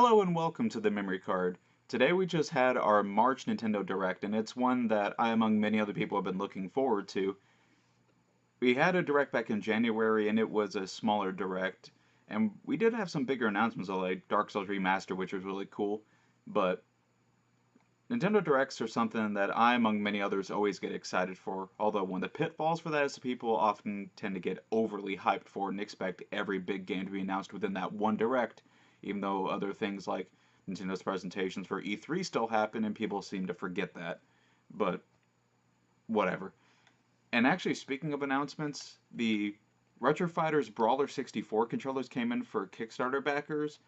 Hello and welcome to the Memory Card. Today we just had our March Nintendo Direct, and it's one that I, among many other people, have been looking forward to. We had a Direct back in January, and it was a smaller Direct, and we did have some bigger announcements like Dark Souls Remaster, which was really cool, but Nintendo Directs are something that I, among many others, always get excited for, although one of the pitfalls for that is people often tend to get overly hyped for it and expect every big game to be announced within that one Direct, even though other things like Nintendo's presentations for E3 still happen and people seem to forget that. But whatever. And actually, speaking of announcements, the Retro Fighters Brawler 64 controllers came in for Kickstarter backers,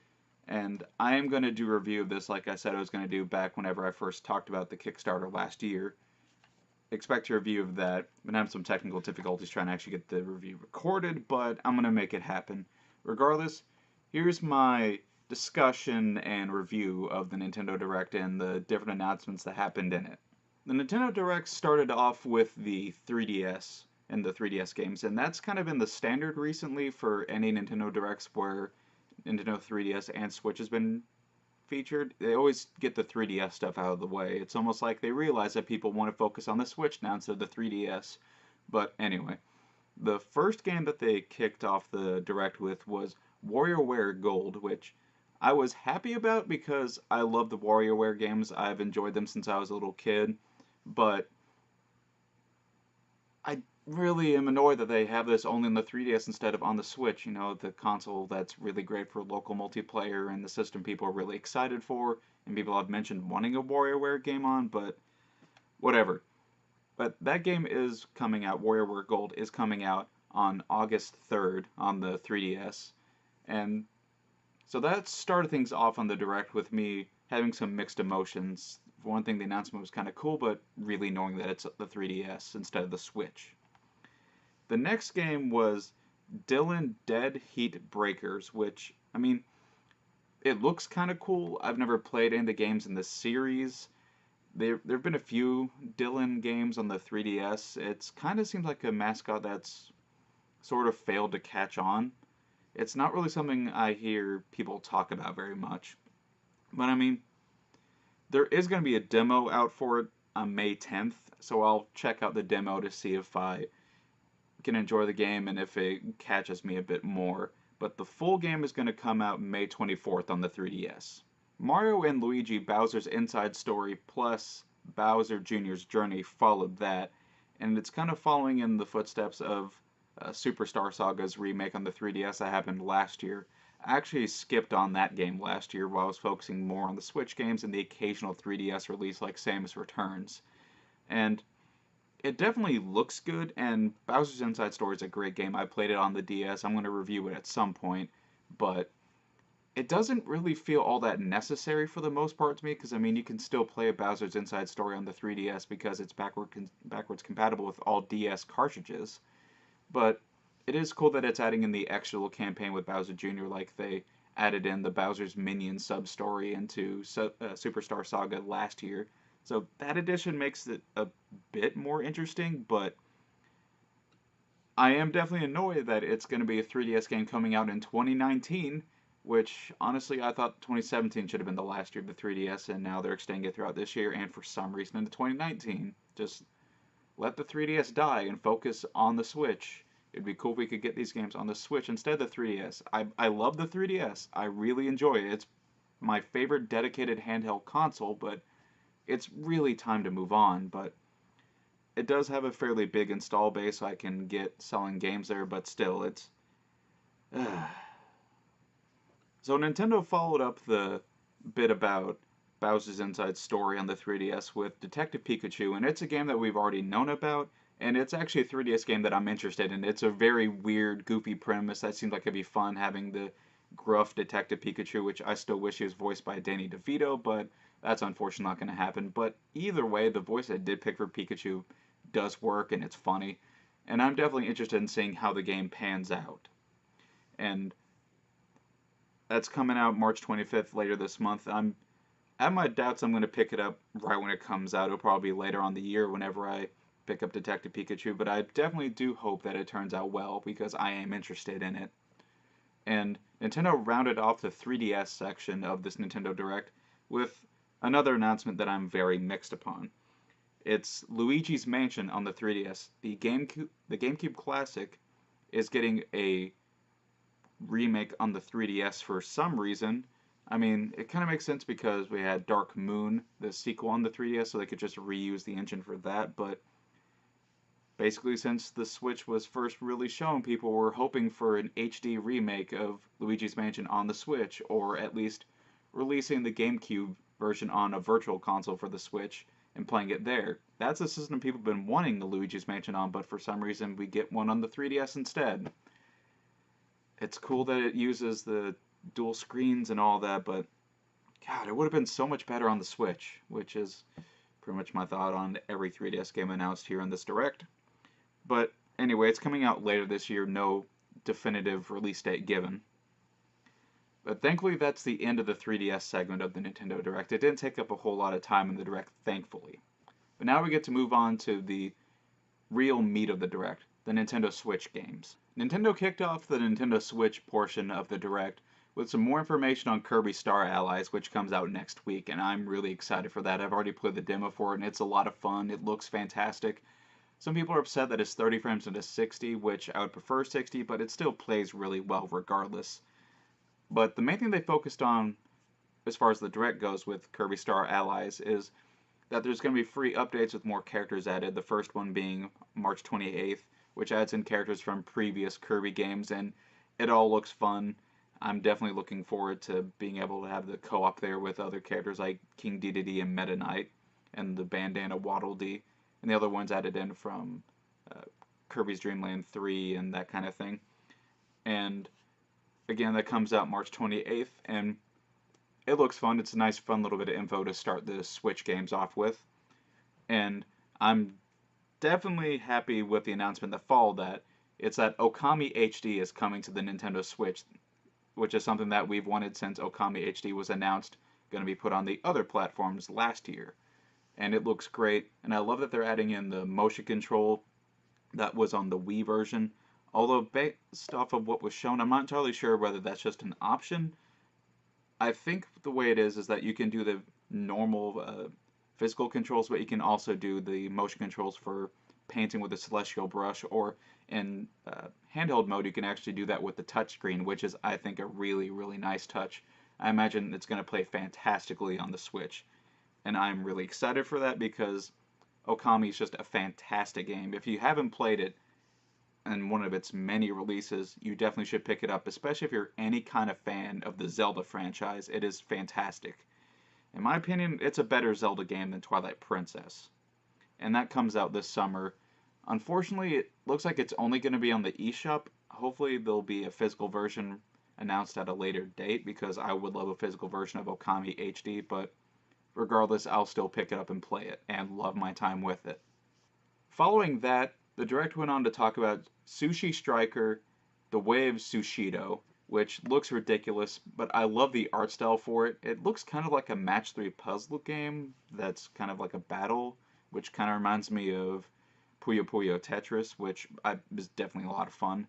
and I am going to do a review of this like I said I was going to do back whenever I first talked about the Kickstarter last year. Expect a review of that. I'm going to have some technical difficulties trying to actually get the review recorded, but I'm going to make it happen. Regardless, here's my discussion and review of the Nintendo Direct and the different announcements that happened in it. The Nintendo Direct started off with the 3DS and the 3DS games, and that's kind of been the standard recently for any Nintendo Directs where Nintendo 3DS and Switch has been featured. They always get the 3DS stuff out of the way. It's almost like they realize that people want to focus on the Switch now instead of the 3DS. But anyway, the first game that they kicked off the Direct with was WarioWare Gold, which I was happy about because I love the WarioWare games. I've enjoyed them since I was a little kid, but I really am annoyed that they have this only on the 3DS instead of on the Switch, the console that's really great for local multiplayer and the system people are really excited for, and people have mentioned wanting a WarioWare game on, but whatever. But that game is coming out, WarioWare Gold is coming out on August 3rd on the 3DS, and so that started things off on the Direct with me having some mixed emotions. For one thing, the announcement was kind of cool, but really knowing that it's the 3DS instead of the Switch. The next game was Dylan Dead Heat Breakers, which, I mean, it looks kind of cool. I've never played any of the games in this series. There have been a few Dylan games on the 3DS. It kind of seems like a mascot that's sort of failed to catch on. It's not really something I hear people talk about very much. But I mean, there is going to be a demo out for it on May 10th, so I'll check out the demo to see if I can enjoy the game and if it catches me a bit more. But the full game is going to come out May 24th on the 3DS. Mario and Luigi Bowser's Inside Story plus Bowser Jr.'s Journey followed that, and it's kind of following in the footsteps of Superstar Saga's remake on the 3DS that happened last year. I actually skipped on that game last year while I was focusing more on the Switch games and the occasional 3DS release like Samus Returns. And it definitely looks good, and Bowser's Inside Story is a great game. I played it on the DS. I'm going to review it at some point, but it doesn't really feel all that necessary for the most part to me, because I mean, you can still play a Bowser's Inside Story on the 3DS because it's backwards compatible with all DS cartridges. But it is cool that it's adding in the extra little campaign with Bowser Jr. like they added in the Bowser's Minion sub-story into Superstar Saga last year. So that addition makes it a bit more interesting, but I am definitely annoyed that it's going to be a 3DS game coming out in 2019, which honestly I thought 2017 should have been the last year of the 3DS, and now they're extending it throughout this year and for some reason into 2019. Just let the 3DS die and focus on the Switch. It'd be cool if we could get these games on the Switch instead of the 3DS. I love the 3DS. I really enjoy it. It's my favorite dedicated handheld console, but it's really time to move on. But it does have a fairly big install base, so I can get selling games there, but still, it's... So Nintendo followed up the bit about Bowser's Inside Story on the 3DS with Detective Pikachu, and it's a game that we've already known about, and it's actually a 3DS game that I'm interested in. It's a very weird, goofy premise that seems like it'd be fun, having the gruff Detective Pikachu, which I still wish he was voiced by Danny DeVito, but that's unfortunately not going to happen. But either way, the voice I did pick for Pikachu does work, and it's funny, and I'm definitely interested in seeing how the game pans out. And that's coming out March 25th later this month. I have my doubts I'm going to pick it up right when it comes out. It'll probably be later on the year whenever I pick up Detective Pikachu, but I definitely do hope that it turns out well because I am interested in it. And Nintendo rounded off the 3DS section of this Nintendo Direct with another announcement that I'm very mixed upon. It's Luigi's Mansion on the 3DS. The GameCube Classic is getting a remake on the 3DS for some reason. I mean, it kind of makes sense because we had Dark Moon, the sequel on the 3DS, so they could just reuse the engine for that. But basically, since the Switch was first really shown, people were hoping for an HD remake of Luigi's Mansion on the Switch, or at least releasing the GameCube version on a virtual console for the Switch and playing it there. That's a system people have been wanting the Luigi's Mansion on, but for some reason we get one on the 3DS instead. It's cool that it uses the dual screens and all that, but God, it would have been so much better on the Switch, which is pretty much my thought on every 3DS game announced here in this Direct. But anyway, it's coming out later this year, no definitive release date given. But thankfully, that's the end of the 3DS segment of the Nintendo Direct. It didn't take up a whole lot of time in the Direct, thankfully. But now we get to move on to the real meat of the Direct, the Nintendo Switch games. Nintendo kicked off the Nintendo Switch portion of the Direct with some more information on Kirby Star Allies, which comes out next week, and I'm really excited for that. I've already played the demo for it, and it's a lot of fun. It looks fantastic. Some people are upset that it's 30 frames into 60, which I would prefer 60, but it still plays really well regardless. But the main thing they focused on, as far as the Direct goes with Kirby Star Allies, is that there's going to be free updates with more characters added, the first one being March 28th, which adds in characters from previous Kirby games, and it all looks fun. I'm definitely looking forward to being able to have the co-op there with other characters like King Dedede and Meta Knight, and the Bandana Waddle Dee, and the other ones added in from Kirby's Dream Land 3 and that kind of thing. And again, that comes out March 28th, and it looks fun. It's a nice, fun little bit of info to start the Switch games off with. And I'm definitely happy with the announcement that followed that. It's that Okami HD is coming to the Nintendo Switch, which is something that we've wanted since Okami HD was announced, going to be put on the other platforms last year. And it looks great, and I love that they're adding in the motion control that was on the Wii version. Although based off of what was shown, I'm not entirely sure whether that's just an option. I think the way it is that you can do the normal physical controls, but you can also do the motion controls for painting with a celestial brush, or in handheld mode, you can actually do that with the touchscreen, which is, I think, a really, really nice touch. I imagine it's going to play fantastically on the Switch, and I'm really excited for that because Okami is just a fantastic game. If you haven't played it, and one of its many releases, you definitely should pick it up, especially if you're any kind of fan of the Zelda franchise. It is fantastic. In my opinion, it's a better Zelda game than Twilight Princess. And that comes out this summer. Unfortunately, it looks like it's only going to be on the eShop. Hopefully, there'll be a physical version announced at a later date because I would love a physical version of Okami HD, but regardless, I'll still pick it up and play it and love my time with it. Following that, the Direct went on to talk about Sushi Striker, The Way of Sushido, which looks ridiculous, but I love the art style for it. It looks kind of like a match 3 puzzle game that's kind of like a battle, which kind of reminds me of Puyo Puyo Tetris, which is definitely a lot of fun.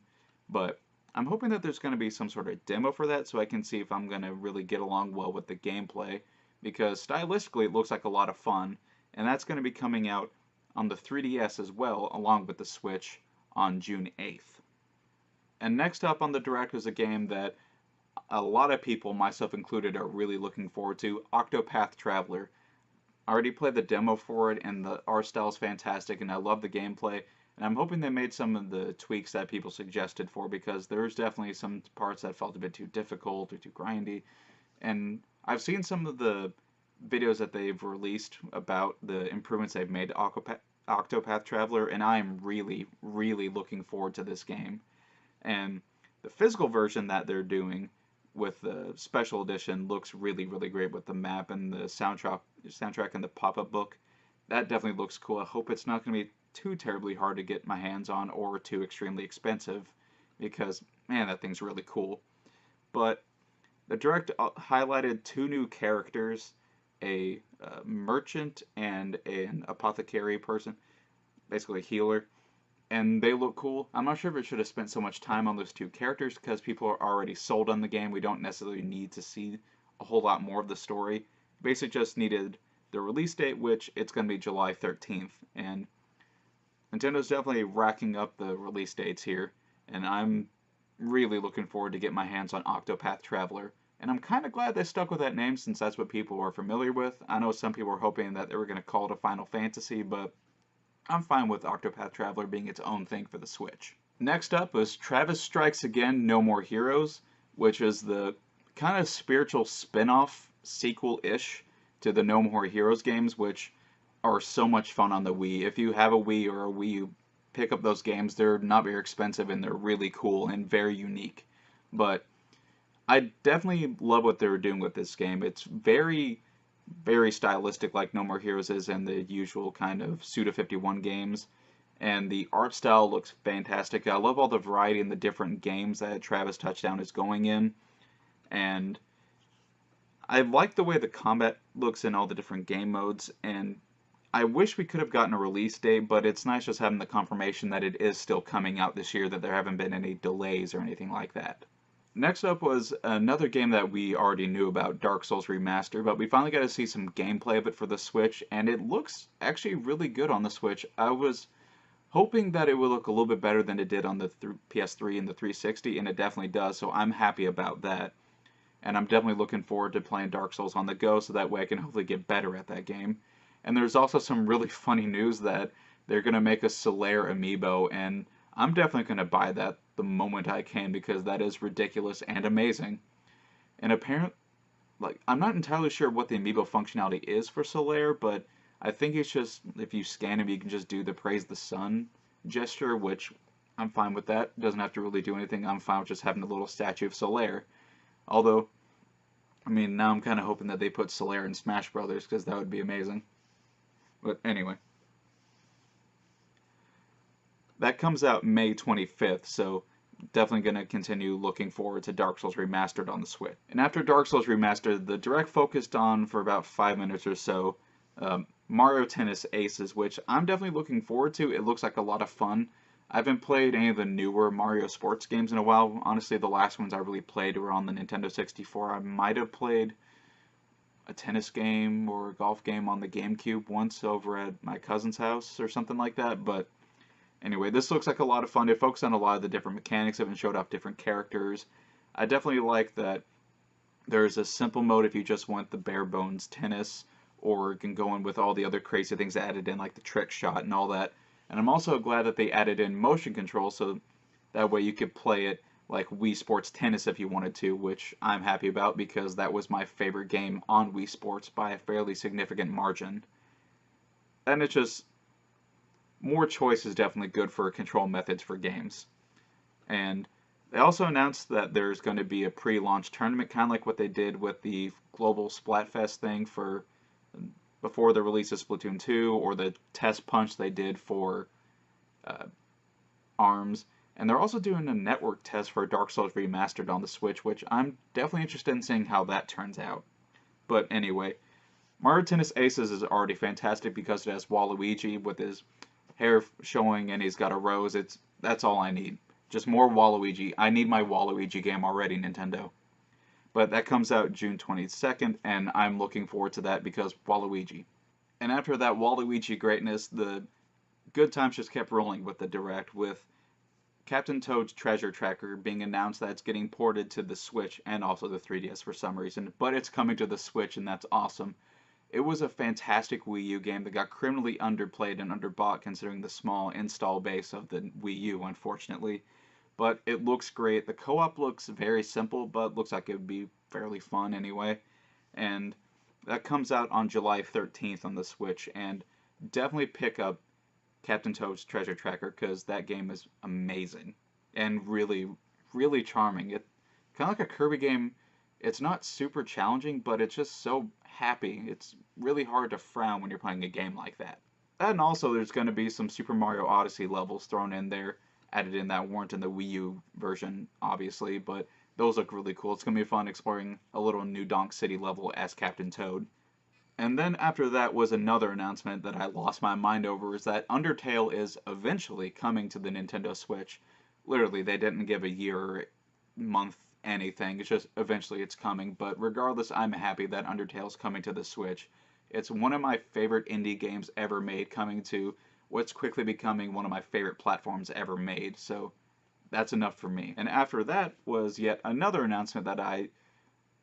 But I'm hoping that there's going to be some sort of demo for that so I can see if I'm going to really get along well with the gameplay, because stylistically it looks like a lot of fun, and that's going to be coming out on the 3DS as well, along with the Switch, on June 8th. And next up on the Direct is a game that a lot of people, myself included, are really looking forward to, Octopath Traveler. I already played the demo for it, and the art style is fantastic, and I love the gameplay, and I'm hoping they made some of the tweaks that people suggested for, because there's definitely some parts that felt a bit too difficult or too grindy, and I've seen some of the videos that they've released about the improvements they've made to Octopath Traveler, and I am really, really looking forward to this game. And the physical version that they're doing with the special edition looks really, really great with the map and the soundtrack and the pop-up book. That definitely looks cool. I hope it's not going to be too terribly hard to get my hands on or too extremely expensive, because, man, that thing's really cool. But the Direct highlighted 2 new characters, a merchant and an apothecary person, basically a healer. and they look cool. I'm not sure if it should have spent so much time on those two characters because people are already sold on the game. We don't necessarily need to see a whole lot more of the story. Basically, just needed the release date, which it's going to be July 13th. And Nintendo's definitely racking up the release dates here, and I'm really looking forward to get my hands on Octopath Traveler. And I'm kind of glad they stuck with that name since that's what people are familiar with. I know some people were hoping that they were going to call it a Final Fantasy, but I'm fine with Octopath Traveler being its own thing for the Switch. Next up was Travis Strikes Again No More Heroes, which is the kind of spiritual spin off sequel ish to the No More Heroes games, which are so much fun on the Wii. If you have a Wii or a Wii U, pick up those games. They're not very expensive and they're really cool and very unique. But I definitely love what they're doing with this game. It's very stylistic like No More Heroes is in the usual kind of Suda51 games. And the art style looks fantastic. I love all the variety in the different games that Travis Touchdown is going in. And I like the way the combat looks in all the different game modes. And I wish we could have gotten a release date, but it's nice just having the confirmation that it is still coming out this year, that there haven't been any delays or anything like that. Next up was another game that we already knew about, Dark Souls Remastered, but we finally got to see some gameplay of it for the Switch, and it looks actually really good on the Switch. I was hoping that it would look a little bit better than it did on the PS3 and the 360, and it definitely does, so I'm happy about that. And I'm definitely looking forward to playing Dark Souls on the go, so that way I can hopefully get better at that game. And there's also some really funny news that they're going to make a Solaire amiibo, and I'm definitely going to buy that the moment I can because that is ridiculous and amazing. And apparently, like, I'm not entirely sure what the amiibo functionality is for Solaire, but I think it's just if you scan him, you can just do the praise the sun gesture, which I'm fine with that. Doesn't have to really do anything. I'm fine with just having a little statue of Solaire. Although, I mean, now I'm kind of hoping that they put Solaire in Smash Brothers because that would be amazing. But anyway, that comes out May 25th, so definitely going to continue looking forward to Dark Souls Remastered on the Switch. And after Dark Souls Remastered, the Direct focused on, for about 5 minutes or so, Mario Tennis Aces, which I'm definitely looking forward to. It looks like a lot of fun. I haven't played any of the newer Mario sports games in a while. Honestly, the last ones I really played were on the Nintendo 64. I might have played a tennis game or a golf game on the GameCube once over at my cousin's house or something like that, but anyway, this looks like a lot of fun. It focused on a lot of the different mechanics of it and showed off different characters. I definitely like that there's a simple mode if you just want the bare bones tennis, or you can go in with all the other crazy things added in, like the trick shot and all that. And I'm also glad that they added in motion control so that way you could play it like Wii Sports Tennis if you wanted to, which I'm happy about because that was my favorite game on Wii Sports by a fairly significant margin. And it's just more choice is definitely good for control methods for games. And they also announced that there's going to be a pre-launch tournament, kind of like what they did with the Global Splatfest thing for before the release of Splatoon 2, or the test punch they did for uh, ARMS. And they're also doing a network test for Dark Souls Remastered on the Switch, which I'm definitely interested in seeing how that turns out. But anyway, Mario Tennis Aces is already fantastic because it has Waluigi with his hair showing and he's got a rose. That's all I need. Just more Waluigi. I need my Waluigi game already, Nintendo. But that comes out June 22nd, and I'm looking forward to that because Waluigi. And after that Waluigi greatness, the good times just kept rolling with the Direct, with Captain Toad's Treasure Tracker being announced that it's getting ported to the Switch and also the 3DS for some reason, but it's coming to the Switch and that's awesome. It was a fantastic Wii U game that got criminally underplayed and underbought considering the small install base of the Wii U, unfortunately. But it looks great. The co-op looks very simple, but looks like it would be fairly fun anyway. And that comes out on July 13th on the Switch, and definitely pick up Captain Toad's Treasure Tracker because that game is amazing and really charming. It kind of like a Kirby game. It's not super challenging, but it's just so happy. It's really hard to frown when you're playing a game like that. And also, there's going to be some Super Mario Odyssey levels thrown in there, added in that weren't in the Wii U version, obviously, but those look really cool. It's going to be fun exploring a little New Donk City level as Captain Toad. And then after that was another announcement that I lost my mind over is that Undertale is eventually coming to the Nintendo Switch. Literally, they didn't give a year, month, anything. It's just eventually it's coming. But regardless, I'm happy that Undertale's coming to the Switch. It's one of my favorite indie games ever made, coming to what's quickly becoming one of my favorite platforms ever made. So that's enough for me. And after that was yet another announcement that I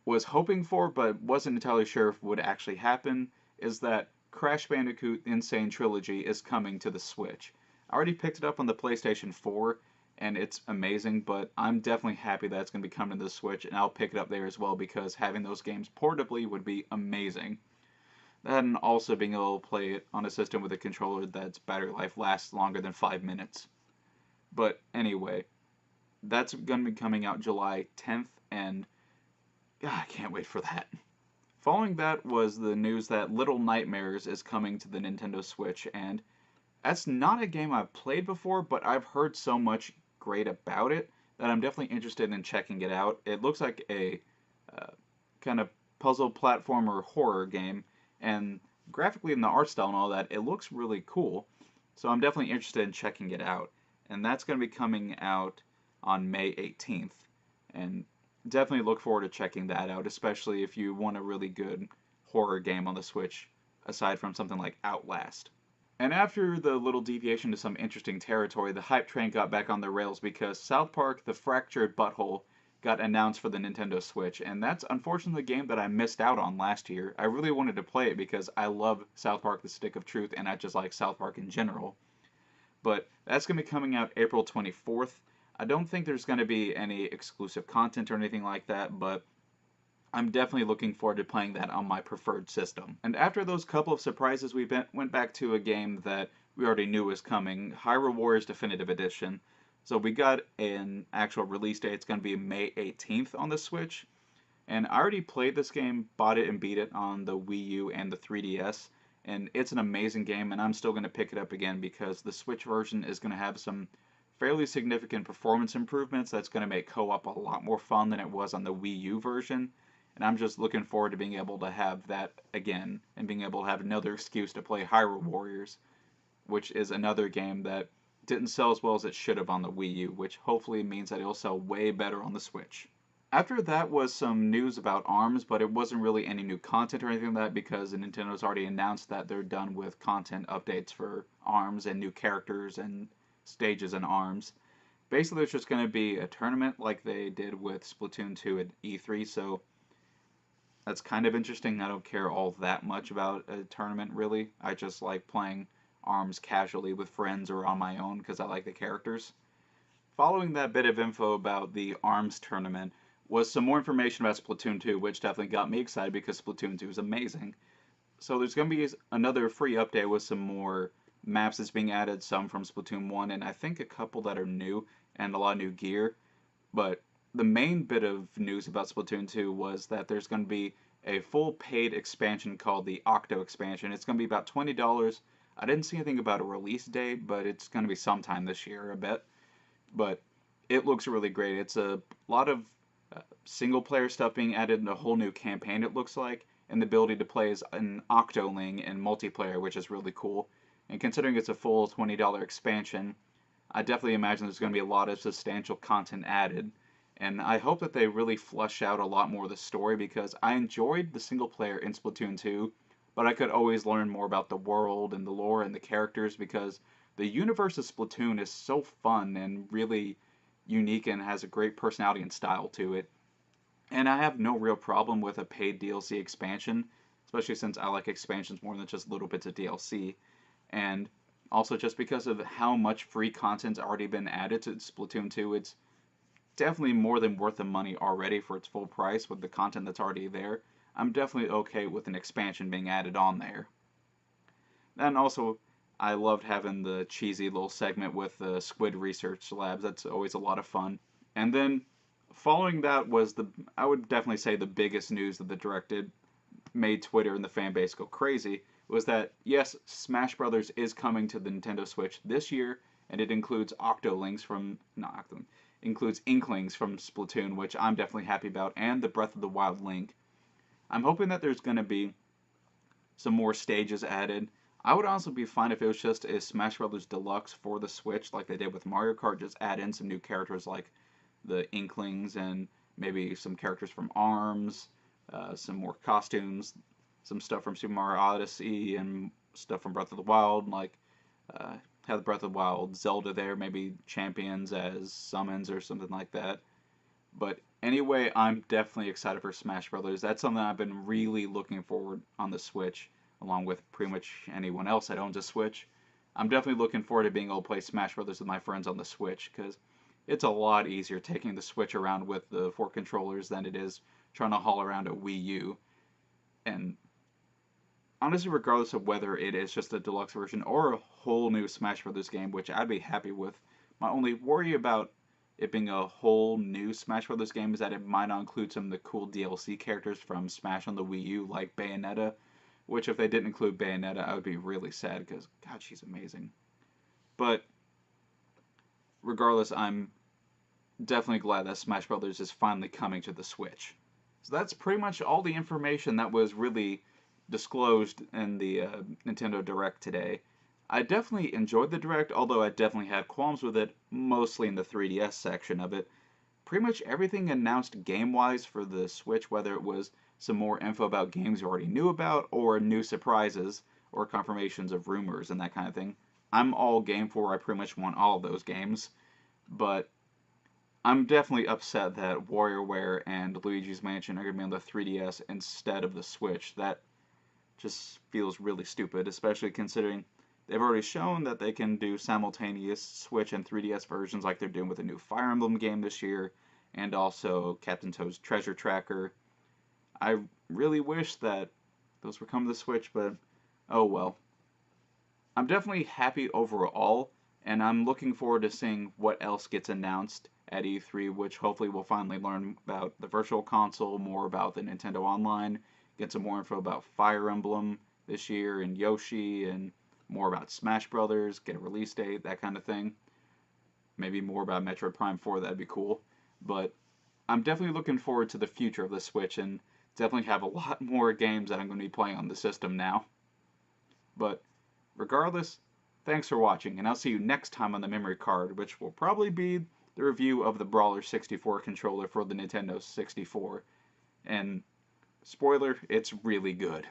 was hoping for but wasn't entirely sure if would actually happen, is that Crash Bandicoot Insane Trilogy is coming to the Switch. I already picked it up on the PlayStation 4 and it's amazing, but I'm definitely happy that it's going to be coming to the Switch and I'll pick it up there as well because having those games portably would be amazing. That and also being able to play it on a system with a controller that's battery life lasts longer than 5 minutes. But anyway, that's going to be coming out July 10th and God, I can't wait for that. Following that was the news that Little Nightmares is coming to the Nintendo Switch, and that's not a game I've played before, but I've heard so much great about it that I'm definitely interested in checking it out. It looks like a uh, kind of puzzle platformer horror game, and graphically in the art style and all that, it looks really cool. So I'm definitely interested in checking it out, and that's going to be coming out on May 18th. And definitely look forward to checking that out, especially if you want a really good horror game on the Switch, aside from something like Outlast. And after the little deviation to some interesting territory, the hype train got back on the rails because South Park The Fractured Butthole got announced for the Nintendo Switch, and that's unfortunately the game that I missed out on last year. I really wanted to play it because I love South Park The Stick of Truth, and I just like South Park in general. But that's going to be coming out April 24th. I don't think there's going to be any exclusive content or anything like that, but I'm definitely looking forward to playing that on my preferred system. And after those couple of surprises, we went back to a game that we already knew was coming, Hyrule Warriors Definitive Edition. So we got an actual release date. It's going to be May 18th on the Switch. And I already played this game, bought it and beat it on the Wii U and the 3DS. And it's an amazing game, and I'm still going to pick it up again because the Switch version is going to have some fairly significant performance improvements that's going to make co-op a lot more fun than it was on the Wii U version. And I'm just looking forward to being able to have that again and being able to have another excuse to play Hyrule Warriors, which is another game that didn't sell as well as it should have on the Wii U, which hopefully means that it'll sell way better on the Switch. After that was some news about ARMS, but it wasn't really any new content or anything like that because Nintendo's already announced that they're done with content updates for ARMS and new characters and stages in ARMS. Basically, it's just going to be a tournament like they did with Splatoon 2 at E3, so that's kind of interesting. I don't care all that much about a tournament, really. I just like playing ARMS casually with friends or on my own because I like the characters. Following that bit of info about the ARMS tournament was some more information about Splatoon 2, which definitely got me excited because Splatoon 2 is amazing. So there's going to be another free update with some more maps that's being added, some from Splatoon 1, and I think a couple that are new, and a lot of new gear. But the main bit of news about Splatoon 2 was that there's going to be a full paid expansion called the Octo expansion. It's going to be about $20. I didn't see anything about a release date, but it's going to be sometime this year, I bet. But it looks really great. It's a lot of single player stuff being added in a whole new campaign, it looks like, and the ability to play as an Octoling in multiplayer, which is really cool. And considering it's a full $20 expansion, I definitely imagine there's going to be a lot of substantial content added. And I hope that they really flush out a lot more of the story because I enjoyed the single player in Splatoon 2, but I could always learn more about the world and the lore and the characters because the universe of Splatoon is so fun and really unique and has a great personality and style to it. And I have no real problem with a paid DLC expansion, especially since I like expansions more than just little bits of DLC. And also just because of how much free content's already been added to Splatoon 2, it's definitely more than worth the money already for its full price with the content that's already there. I'm definitely okay with an expansion being added on there. And also, I loved having the cheesy little segment with the Squid Research Labs. That's always a lot of fun. And then following that was I would definitely say the biggest news that the Direct did, made Twitter and the fan base go crazy, was that yes, Smash Brothers is coming to the Nintendo Switch this year, and it includes Octolings from not Octoling, includes Inklings from Splatoon, which I'm definitely happy about, and the Breath of the Wild Link. I'm hoping that there's going to be some more stages added. I would honestly be fine if it was just a Smash Brothers Deluxe for the Switch, like they did with Mario Kart. Just add in some new characters like the Inklings and maybe some characters from ARMS, some more costumes, some stuff from Super Mario Odyssey, and stuff from Breath of the Wild, like uh, have the Breath of the Wild Zelda there, maybe champions as summons or something like that. But anyway, I'm definitely excited for Smash Brothers. That's something I've been really looking forward on the Switch, along with pretty much anyone else that owns a Switch. I'm definitely looking forward to being able to play Smash Brothers with my friends on the Switch because it's a lot easier taking the Switch around with the four controllers than it is trying to haul around a Wii U. And honestly, regardless of whether it is just a deluxe version or a whole new Smash Brothers game, which I'd be happy with, my only worry about it being a whole new Smash Brothers game is that it might not include some of the cool DLC characters from Smash on the Wii U, like Bayonetta. Which, if they didn't include Bayonetta, I would be really sad because God, she's amazing. But regardless, I'm definitely glad that Smash Brothers is finally coming to the Switch. So that's pretty much all the information that was really disclosed in the Nintendo Direct today. I definitely enjoyed the Direct, although I definitely had qualms with it, mostly in the 3DS section of it. Pretty much everything announced game wise for the Switch, whether it was some more info about games you already knew about, or new surprises, or confirmations of rumors and that kind of thing. I'm all game for, I pretty much want all of those games, but I'm definitely upset that WarioWare and Luigi's Mansion are going to be on the 3DS instead of the Switch. That just feels really stupid, especially considering they've already shown that they can do simultaneous Switch and 3DS versions like they're doing with a new Fire Emblem game this year, and also Captain Toad's Treasure Tracker. I really wish that those were coming to the Switch, but oh well. I'm definitely happy overall, and I'm looking forward to seeing what else gets announced at E3, which hopefully we'll finally learn about the Virtual Console, more about the Nintendo Online, get some more info about Fire Emblem this year and Yoshi, and more about Smash Brothers, get a release date, that kind of thing. Maybe more about Metroid Prime 4, that'd be cool. But I'm definitely looking forward to the future of the Switch and definitely have a lot more games that I'm going to be playing on the system now. But regardless, thanks for watching, and I'll see you next time on the memory card, which will probably be the review of the Brawler 64 controller for the Nintendo 64. And spoiler, it's really good.